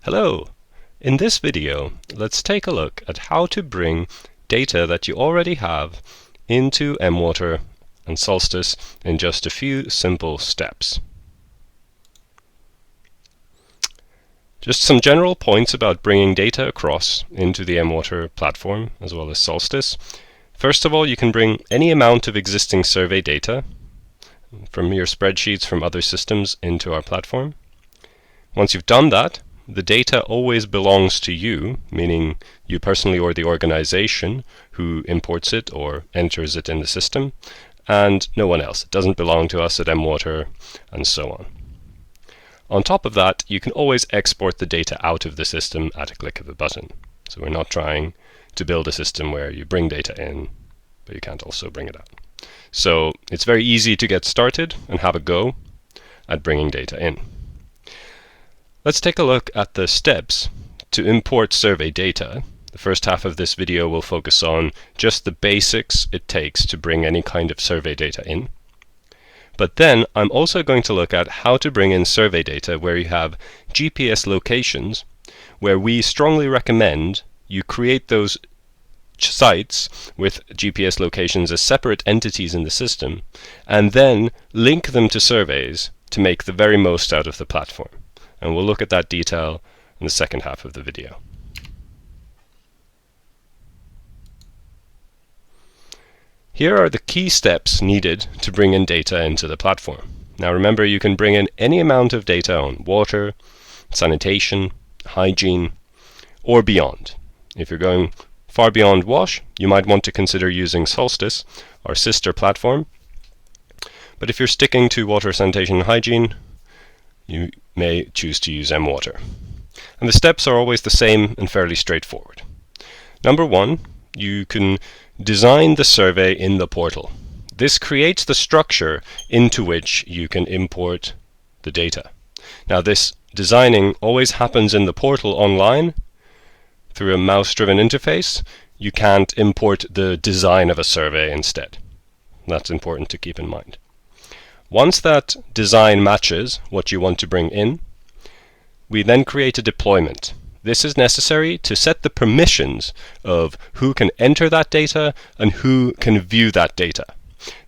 Hello! In this video, let's take a look at how to bring data that you already have into mWater and Solstice in just a few simple steps. Just some general points about bringing data across into the mWater platform as well as Solstice. First of all, you can bring any amount of existing survey data from your spreadsheets from other systems into our platform. Once you've done that, the data always belongs to you, meaning you personally or the organization who imports it or enters it in the system, and no one else. It doesn't belong to us at mWater, and so on. On top of that, you can always export the data out of the system at a click of a button. So we're not trying to build a system where you bring data in, but you can't also bring it out. So it's very easy to get started and have a go at bringing data in. Let's take a look at the steps to import survey data. The first half of this video will focus on just the basics it takes to bring any kind of survey data in. But then I'm also going to look at how to bring in survey data where you have GPS locations, where we strongly recommend you create those sites with GPS locations as separate entities in the system, and then link them to surveys to make the very most out of the platform. And we'll look at that detail in the second half of the video. Here are the key steps needed to bring in data into the platform. Now remember, you can bring in any amount of data on water, sanitation, hygiene, or beyond. If you're going far beyond wash, you might want to consider using Solstice, our sister platform. But if you're sticking to water, sanitation, and hygiene, you may choose to use mWater. And the steps are always the same and fairly straightforward. Number one, you can design the survey in the portal. This creates the structure into which you can import the data. Now this designing always happens in the portal online through a mouse-driven interface. You can't import the design of a survey instead. That's important to keep in mind. Once that design matches what you want to bring in, we then create a deployment. This is necessary to set the permissions of who can enter that data and who can view that data.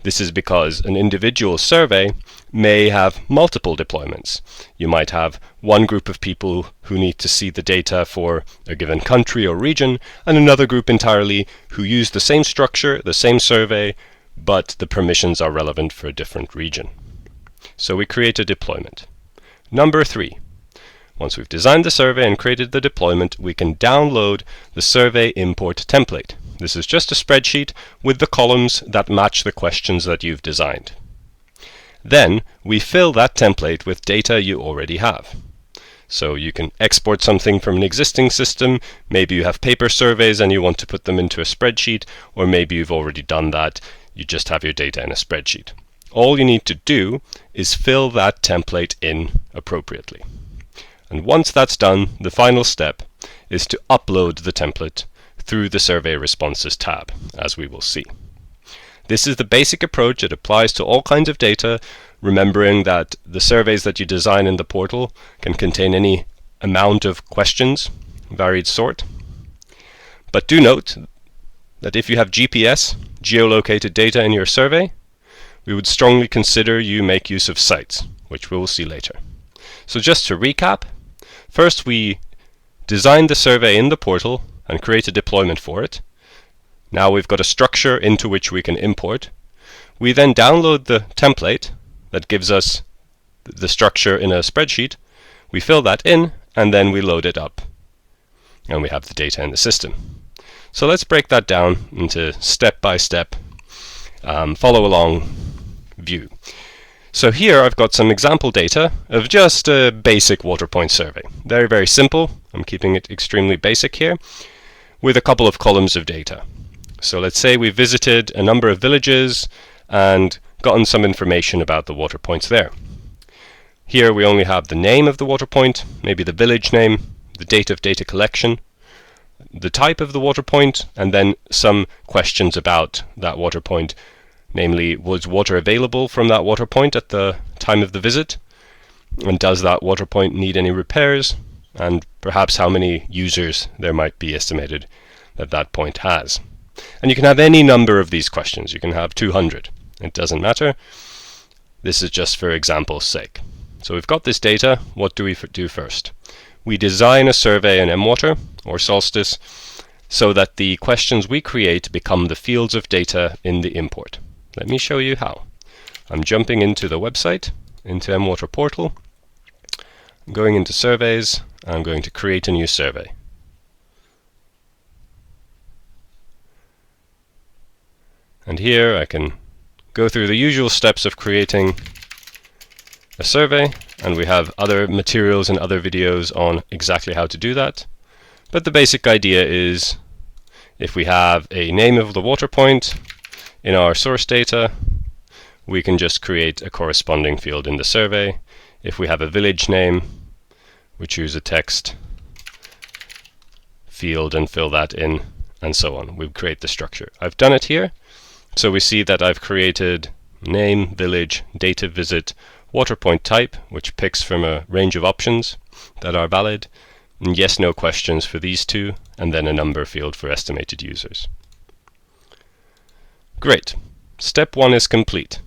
This is because an individual survey may have multiple deployments. You might have one group of people who need to see the data for a given country or region, and another group entirely who use the same structure, the same survey, but the permissions are relevant for a different region. So we create a deployment. Number three, once we've designed the survey and created the deployment, we can download the survey import template. This is just a spreadsheet with the columns that match the questions that you've designed. Then we fill that template with data you already have. So you can export something from an existing system. Maybe you have paper surveys and you want to put them into a spreadsheet, or maybe you've already done that. You just have your data in a spreadsheet. All you need to do is fill that template in appropriately. And once that's done, the final step is to upload the template through the Survey Responses tab, as we will see. This is the basic approach. It applies to all kinds of data, remembering that the surveys that you design in the portal can contain any amount of questions, varied sort. But do note that if you have GPS, geolocated data in your survey, we would strongly consider you make use of sites, which we will see later. So just to recap, first we designed the survey in the portal and create a deployment for it. Now we've got a structure into which we can import. We then download the template that gives us the structure in a spreadsheet. We fill that in and then we load it up. And we have the data in the system. So let's break that down into step-by-step follow along view. So here I've got some example data of just a basic water point survey. Very, very simple. I'm keeping it extremely basic here with a couple of columns of data. So let's say we visited a number of villages and gotten some information about the water points there. Here we only have the name of the water point, maybe the village name, the date of data collection, the type of the water point, and then some questions about that water point. Namely, was water available from that water point at the time of the visit? And does that water point need any repairs? And perhaps how many users there might be estimated that that point has. And you can have any number of these questions. You can have 200. It doesn't matter. This is just for example's sake. So we've got this data. What do we do first? We design a survey in mWater or Solstice so that the questions we create become the fields of data in the import. Let me show you how. I'm jumping into the website, into mWater portal. I'm going into surveys. I'm going to create a new survey. And here I can go through the usual steps of creating a survey, and we have other materials and other videos on exactly how to do that. But the basic idea is, if we have a name of the water point in our source data, we can just create a corresponding field in the survey. If we have a village name, we choose a text field and fill that in, and so on. We create the structure. I've done it here. So we see that I've created name, village, date of visit, water point type, which picks from a range of options that are valid, and yes, no questions for these two, and then a number field for estimated users. Great. Step 1 is complete.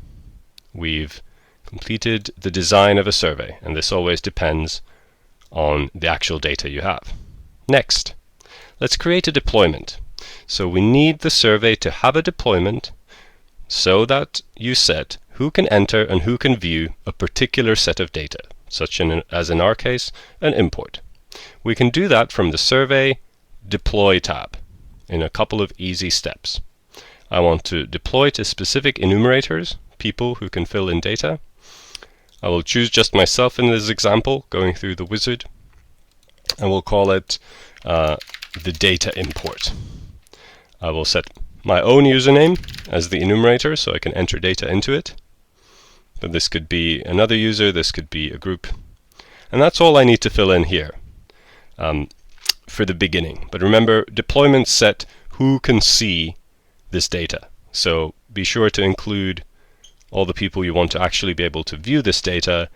We've completed the design of a survey, and this always depends on the actual data you have. Next, let's create a deployment. So we need the survey to have a deployment so that you set who can enter and who can view a particular set of data, such as in our case, an import. We can do that from the Survey Deploy tab in a couple of easy steps. I want to deploy to specific enumerators, people who can fill in data. I will choose just myself in this example, going through the wizard, and we'll call it the data import. I will set my own username as the enumerator so I can enter data into it. But this could be another user, this could be a group. And that's all I need to fill in here for the beginning. But remember, deployments set who can see this data. So be sure to include all the people you want to actually be able to view this data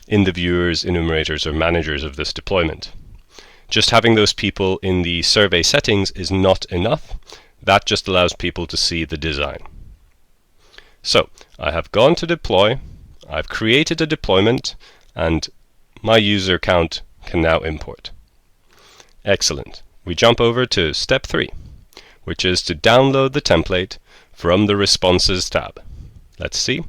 in the viewers, enumerators, or managers of this deployment. Just having those people in the survey settings is not enough. That just allows people to see the design. So I have gone to deploy, I've created a deployment, and my user count can now import. Excellent. We jump over to step 3, which is to download the template from the Responses tab. Let's see.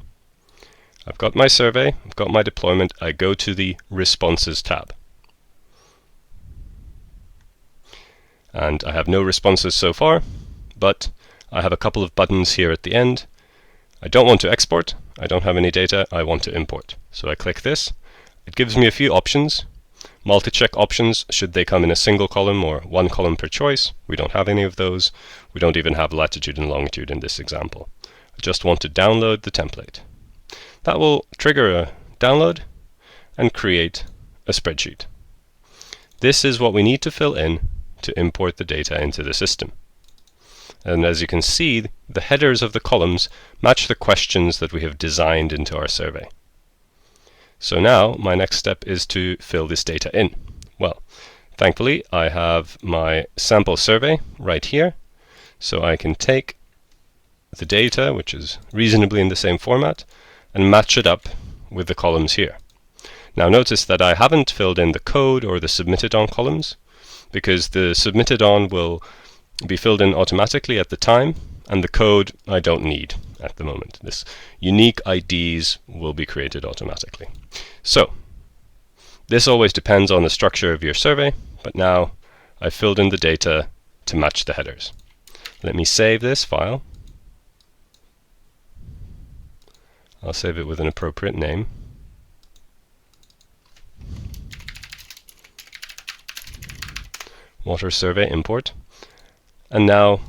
I've got my survey, I've got my deployment, I go to the Responses tab. And I have no responses so far, but I have a couple of buttons here at the end. I don't want to export, I don't have any data, I want to import. So I click this. It gives me a few options. Multi-check options, should they come in a single column or one column per choice. We don't have any of those. We don't even have latitude and longitude in this example. I just want to download the template. That will trigger a download and create a spreadsheet. This is what we need to fill in to import the data into the system. And as you can see, the headers of the columns match the questions that we have designed into our survey. So now my next step is to fill this data in. Well, thankfully I have my sample survey right here, so I can take the data, which is reasonably in the same format, and match it up with the columns here. Now notice that I haven't filled in the code or the submitted on columns, because the submitted on will be filled in automatically at the time, and the code I don't need at the moment. This unique IDs will be created automatically. So this always depends on the structure of your survey, but now I've filled in the data to match the headers. Let me save this file. I'll save it with an appropriate name. Water survey import. And now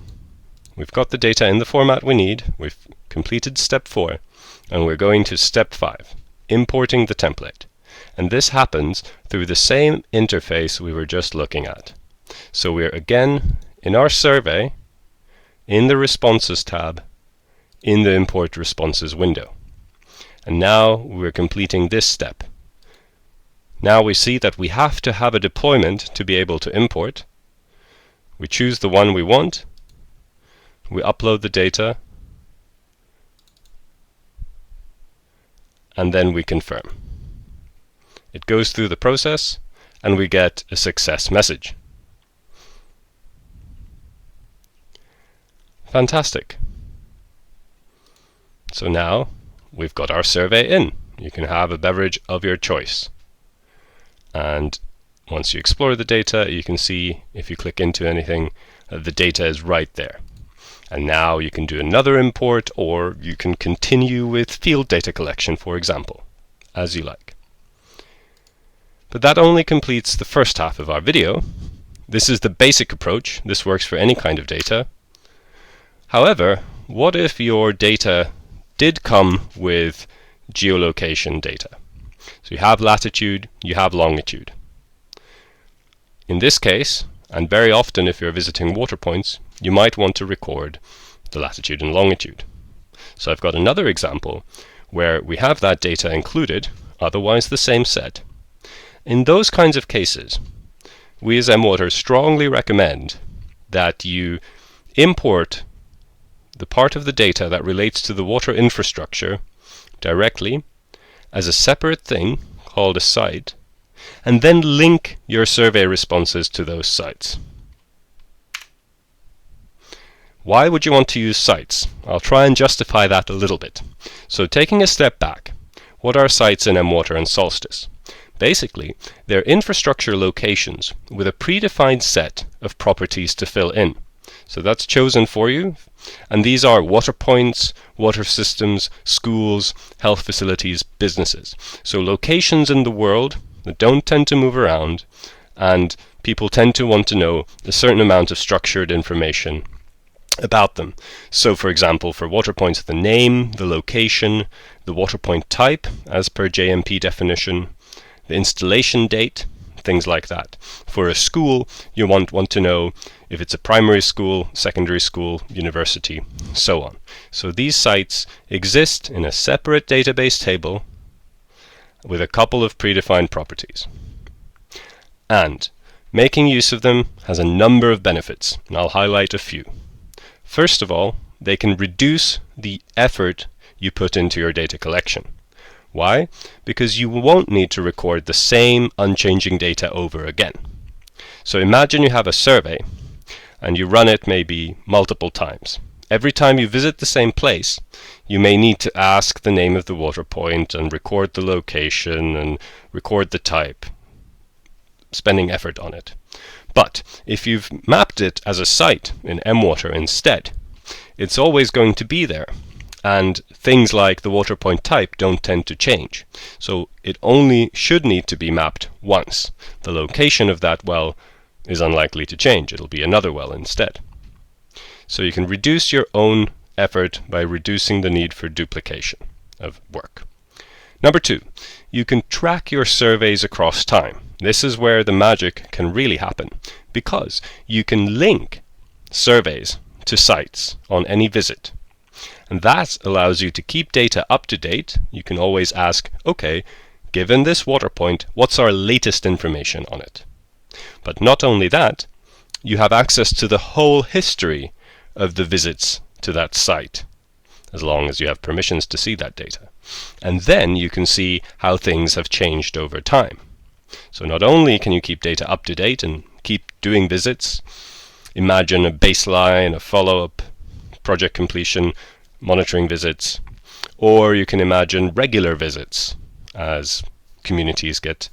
we've got the data in the format we need. We've completed step 4, and we're going to step 5, importing the template. And this happens through the same interface we were just looking at. So we're again in our survey, in the Responses tab, in the Import Responses window. And now we're completing this step. Now we see that we have to have a deployment to be able to import. We choose the one we want, we upload the data, and then we confirm. It goes through the process and we get a success message. Fantastic. So now we've got our survey in. You can have a beverage of your choice. And once you explore the data, you can see if you click into anything, the data is right there. And now you can do another import, or you can continue with field data collection, for example, as you like. But that only completes the first half of our video. This is the basic approach. This works for any kind of data. However, what if your data did come with geolocation data? So you have latitude, you have longitude. In this case, and very often if you're visiting water points, you might want to record the latitude and longitude. So I've got another example where we have that data included, otherwise the same set. In those kinds of cases, we as mWater strongly recommend that you import the part of the data that relates to the water infrastructure directly as a separate thing called a site, and then link your survey responses to those sites. Why would you want to use sites? I'll try and justify that a little bit. So taking a step back, what are sites in mWater and Solstice? Basically, they're infrastructure locations with a predefined set of properties to fill in. So that's chosen for you, and these are water points, water systems, schools, health facilities, businesses. So locations in the world that don't tend to move around, and people tend to want to know a certain amount of structured information about them. So for example, for water points, the name, the location, the water point type as per JMP definition, the installation date, things like that. For a school, you want to know if it's a primary school, secondary school, university, so on. So these sites exist in a separate database table with a couple of predefined properties. And making use of them has a number of benefits, and I'll highlight a few. First of all, they can reduce the effort you put into your data collection. Why? Because you won't need to record the same unchanging data over again. So imagine you have a survey and you run it maybe multiple times. Every time you visit the same place, you may need to ask the name of the water point and record the location and record the type, spending effort on it. But if you've mapped it as a site in mWater instead, it's always going to be there. And things like the water point type don't tend to change. So it only should need to be mapped once. The location of that well is unlikely to change. It'll be another well instead. So you can reduce your own effort by reducing the need for duplication of work. Number two, you can track your surveys across time. This is where the magic can really happen, because you can link surveys to sites on any visit. And that allows you to keep data up to date. You can always ask, okay, given this water point, what's our latest information on it? But not only that, you have access to the whole history of the visits to that site, as long as you have permissions to see that data. And then you can see how things have changed over time. So not only can you keep data up to date and keep doing visits, imagine a baseline, a follow-up, project completion, monitoring visits, or you can imagine regular visits as communities get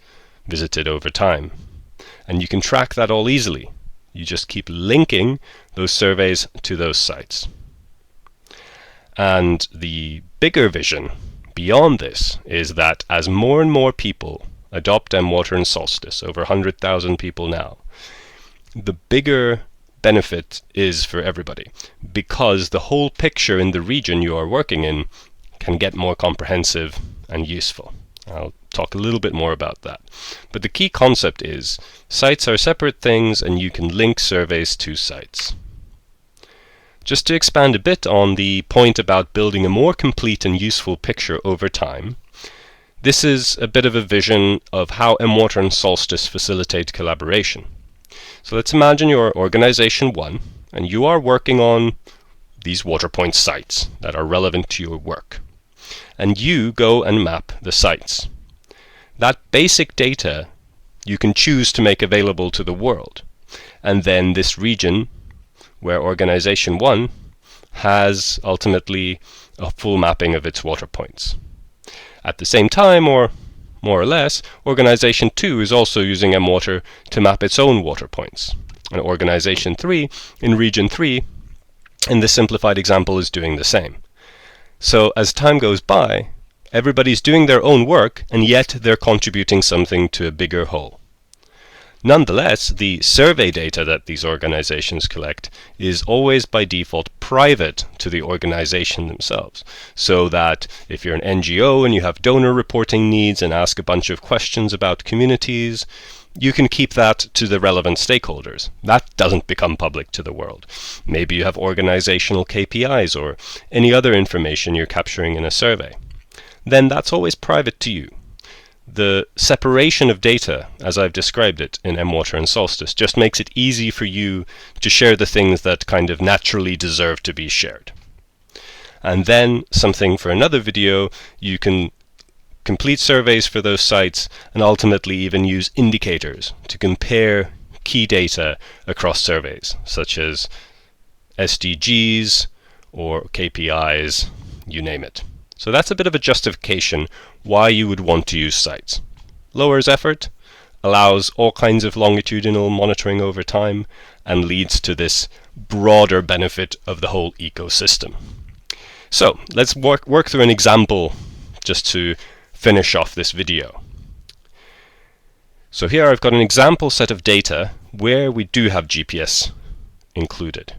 visited over time. And you can track that all easily. You just keep linking those surveys to those sites. And the bigger vision beyond this is that as more and more people adopt mWater and Solstice, over 100,000 people now, the bigger benefit is for everybody, because the whole picture in the region you are working in can get more comprehensive and useful. I'll talk a little bit more about that. But the key concept is sites are separate things and you can link surveys to sites. Just to expand a bit on the point about building a more complete and useful picture over time, This is a bit of a vision of how mWater and Solstice facilitate collaboration. So let's imagine you're organization 1 and you are working on these WaterPoint sites that are relevant to your work. And you go and map the sites. That basic data you can choose to make available to the world. And then this region, where organization 1 has ultimately a full mapping of its WaterPoints. At the same time, or more or less, organization 2 is also using mWater to map its own WaterPoints. And organization 3 in region 3, in this simplified example, is doing the same. So as time goes by, everybody's doing their own work, and yet they're contributing something to a bigger whole. Nonetheless, the survey data that these organizations collect is always by default private to the organization themselves, so that if you're an NGO and you have donor reporting needs and ask a bunch of questions about communities, you can keep that to the relevant stakeholders. That doesn't become public to the world. Maybe you have organizational KPIs or any other information you're capturing in a survey. Then that's always private to you. The separation of data, as I've described it in mWater and Solstice, just makes it easy for you to share the things that kind of naturally deserve to be shared. And then, something for another video, you can complete surveys for those sites and ultimately even use indicators to compare key data across surveys, such as SDGs or KPIs, you name it. So that's a bit of a justification why you would want to use sites. Lowers effort, allows all kinds of longitudinal monitoring over time, and leads to this broader benefit of the whole ecosystem. So let's work through an example just to finish off this video. So here I've got an example set of data where we do have GPS included.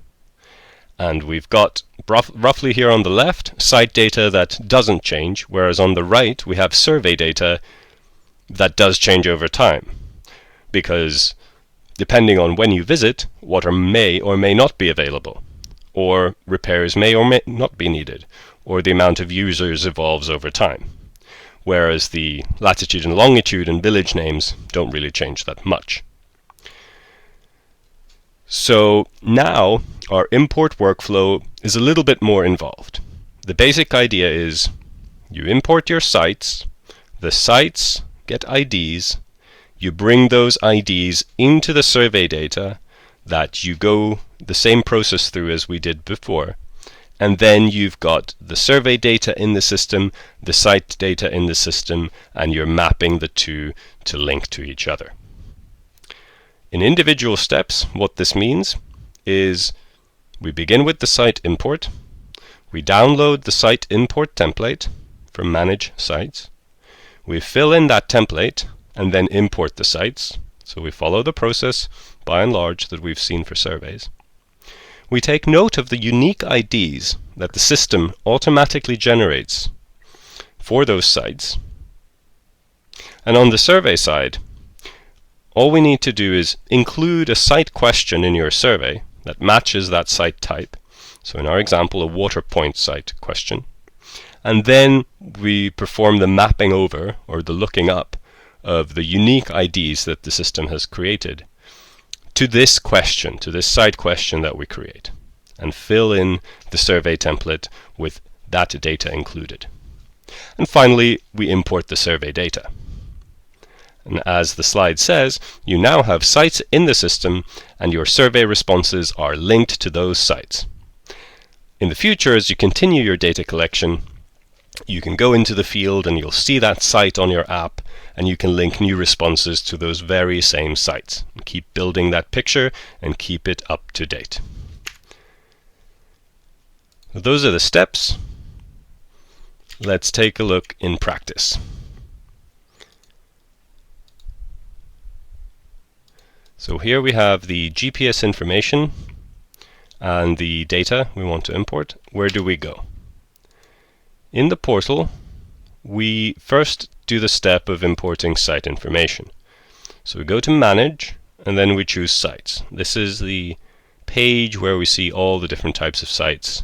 And we've got roughly here on the left site data that doesn't change, whereas on the right we have survey data that does change over time. Because depending on when you visit, water may or may not be available, or repairs may or may not be needed, or the amount of users evolves over time. Whereas the latitude and longitude and village names don't really change that much. So now our import workflow is a little bit more involved. The basic idea is you import your sites, the sites get IDs, you bring those IDs into the survey data that you go the same process through as we did before, and then you've got the survey data in the system, the site data in the system, and you're mapping the two to link to each other. In individual steps, what this means is we begin with the site import. We download the site import template from Manage Sites. We fill in that template and then import the sites. So we follow the process, by and large, that we've seen for surveys. We take note of the unique IDs that the system automatically generates for those sites. And on the survey side, all we need to do is include a site question in your survey that matches that site type. So in our example, a WaterPoint site question. And then we perform the mapping over, or the looking up, of the unique IDs that the system has created to this question, to this site question that we create, and fill in the survey template with that data included. And finally, we import the survey data. And as the slide says, you now have sites in the system and your survey responses are linked to those sites. In the future, as you continue your data collection, you can go into the field and you'll see that site on your app, and you can link new responses to those very same sites. And keep building that picture and keep it up to date. Those are the steps. Let's take a look in practice. So here we have the GPS information and the data we want to import. Where do we go? In the portal, we first do the step of importing site information. So we go to Manage, and then we choose Sites. This is the page where we see all the different types of sites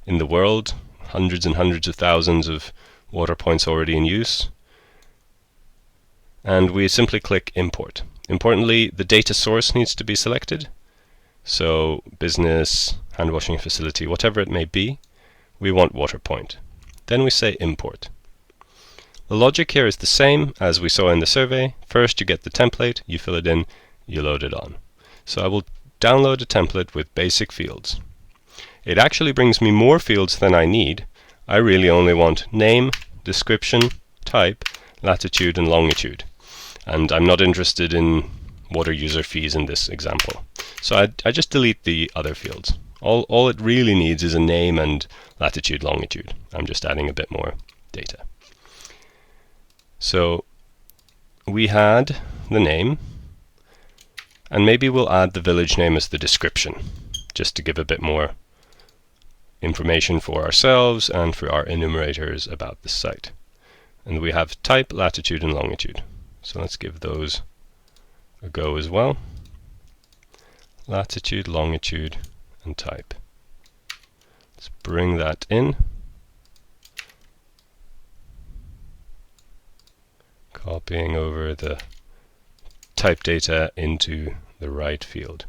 in the world, hundreds and hundreds of thousands of water points already in use. and we simply click import. Importantly, the data source needs to be selected. So business, hand washing facility, whatever it may be, we want water point. Then we say import. The logic here is the same as we saw in the survey. First you get the template, you fill it in, you load it on. So I will download a template with basic fields. It actually brings me more fields than I need. I really only want name, description, type, latitude and longitude. And I'm not interested in water user fees in this example. So I just delete the other fields. All it really needs is a name and latitude, longitude. I'm just adding a bit more data. So we had the name, and maybe we'll add the village name as the description, just to give a bit more information for ourselves and for our enumerators about the site. And we have type, latitude and longitude. So let's give those a go as well. Latitude, longitude and type. Let's bring that in. Copying over the type data into the right field.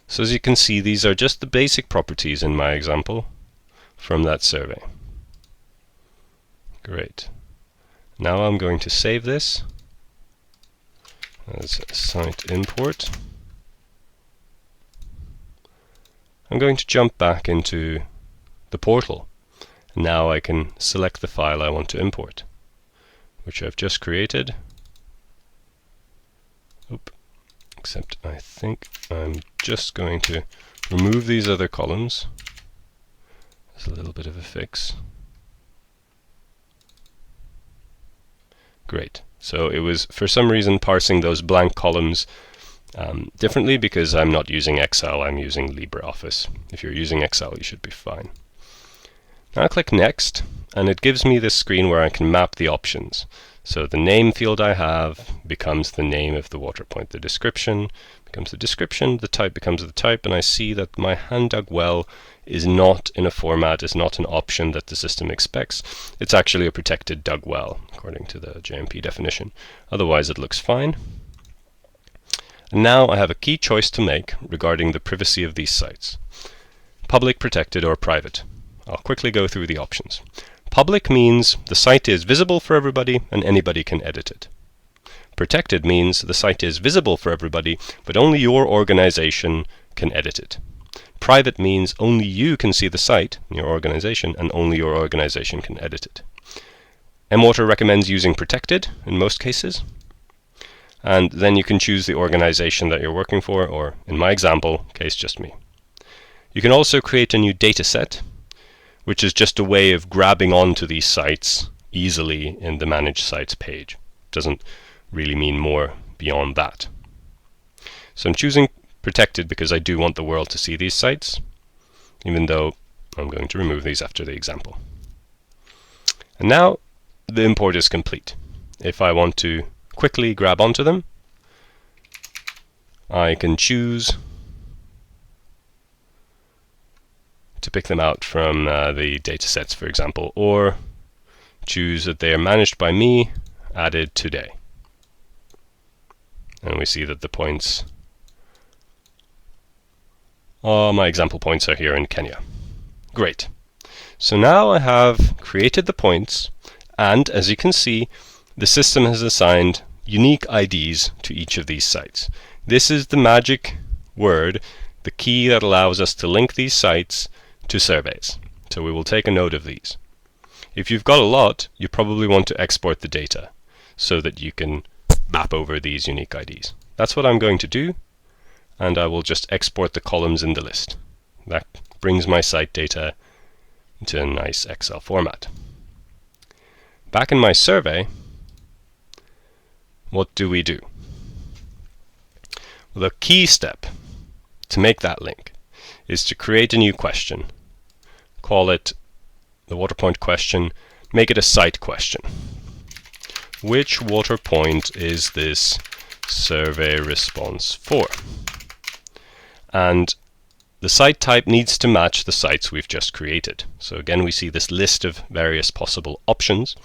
So as you can see, these are just the basic properties in my example from that survey. Great. Now I'm going to save this as site import. I'm going to jump back into the portal. Now I can select the file I want to import, which I've just created. Except I think I'm just going to remove these other columns. There's a little bit of a fix. Great. So it was for some reason parsing those blank columns differently because I'm not using Excel, I'm using LibreOffice. If you're using Excel, you should be fine. Now I click Next, and it gives me this screen where I can map the options. So the name field I have becomes the name of the water point. The description becomes the description, the type becomes the type, and I see that my hand-dug well is not in a format, is not an option that the system expects. It's actually a protected dug well, according to the JMP definition. Otherwise it looks fine. And now I have a key choice to make regarding the privacy of these sites. Public, protected, or private. I'll quickly go through the options. Public means the site is visible for everybody and anybody can edit it. Protected means the site is visible for everybody, but only your organization can edit it. Private means only you can see the site, your organization, and only your organization can edit it. mWater recommends using protected in most cases. And then you can choose the organization that you're working for, or in my example, case just me. You can also create a new data set, which is just a way of grabbing onto these sites easily in the Manage Sites page. Doesn't really mean more beyond that. So I'm choosing protected because I do want the world to see these sites, even though I'm going to remove these after the example. And now the import is complete. If I want to quickly grab onto them, I can choose to pick them out from the data sets, for example, or choose that they are managed by me, added today. And we see that the points, all my example points are here in Kenya. Great. So now I have created the points, and as you can see, the system has assigned unique IDs to each of these sites. This is the magic word, the key that allows us to link these sites to surveys. So we will take a note of these. If you've got a lot, you probably want to export the data so that you can map over these unique IDs. That's what I'm going to do, and I will just export the columns in the list. That brings my site data into a nice Excel format. Back in my survey, what do we do? Well, the key step to make that link is to create a new question. Call it the water point question. Make it a site question. Which water point is this survey response for? And the site type needs to match the sites we've just created. So again, we see this list of various possible options.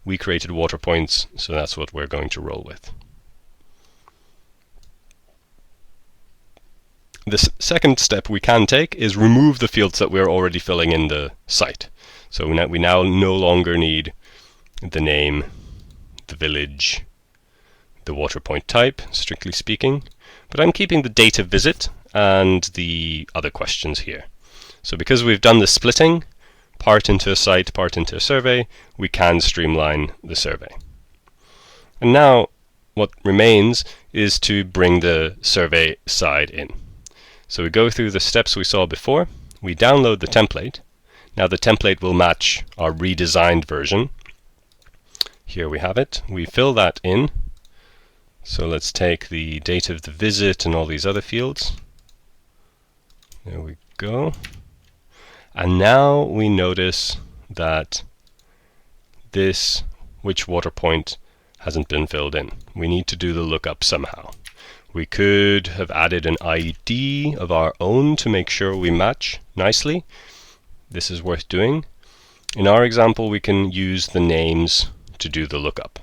We created water points, so that's what we're going to roll with. The second step we can take is remove the fields that we're already filling in the site. So we now no longer need the name, the village, the water point type, strictly speaking, but I'm keeping the date of visit and the other questions here. So because we've done the splitting, part into a site, part into a survey, we can streamline the survey. And now what remains is to bring the survey side in. So we go through the steps we saw before, we download the template. Now the template will match our redesigned version. Here we have it. We fill that in. So let's take the date of the visit and all these other fields. There we go. And now we notice that this which water point hasn't been filled in. We need to do the lookup somehow. We could have added an ID of our own to make sure we match nicely. This is worth doing. In our example, we can use the names to do the lookup.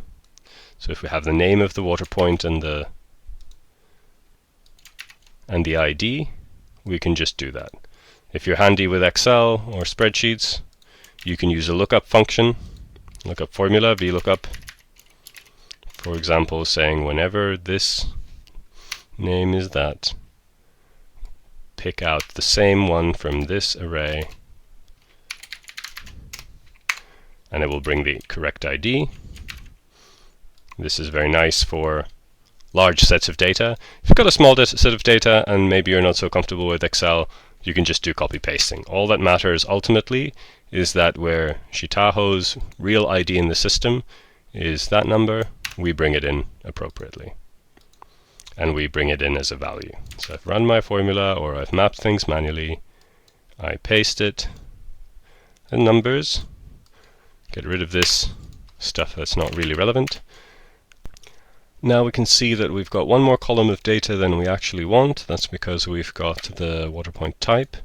So if we have the name of the water point and the ID, we can just do that. If you're handy with Excel or spreadsheets, you can use a lookup function, lookup formula, VLOOKUP. For example, saying whenever this name is that, pick out the same one from this array, and it will bring the correct ID. This is very nice for large sets of data. If you've got a small set of data and maybe you're not so comfortable with Excel, you can just do copy pasting. All that matters ultimately is that where Shitaho's real ID in the system is that number, we bring it in appropriately. And we bring it in as a value. So I've run my formula, or I've mapped things manually. I paste it, and numbers. Get rid of this stuff that's not really relevant. Now we can see that we've got one more column of data than we actually want. That's because we've got the water point type,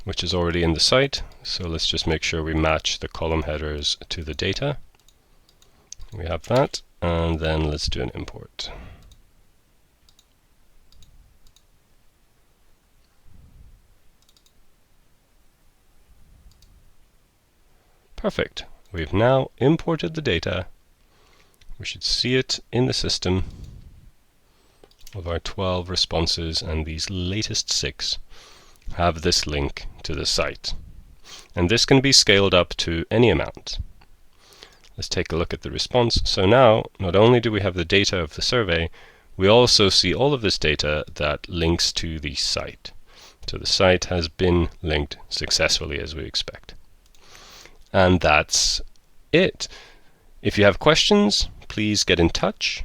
which is already in the site. So let's just make sure we match the column headers to the data. We have that, and then let's do an import. Perfect. We've now imported the data. We should see it in the system of our 12 responses, and these latest 6 have this link to the site. And this can be scaled up to any amount. Let's take a look at the response. So now, not only do we have the data of the survey, we also see all of this data that links to the site. So the site has been linked successfully, as we expect. And that's it. If you have questions, please get in touch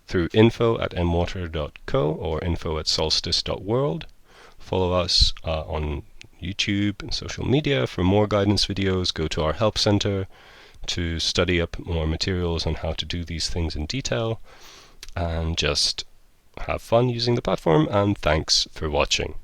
through info@mwater.co or info@solstice.world. Follow us on YouTube and social media for more guidance videos. Go to our help center to study up more materials on how to do these things in detail. And just have fun using the platform, and thanks for watching.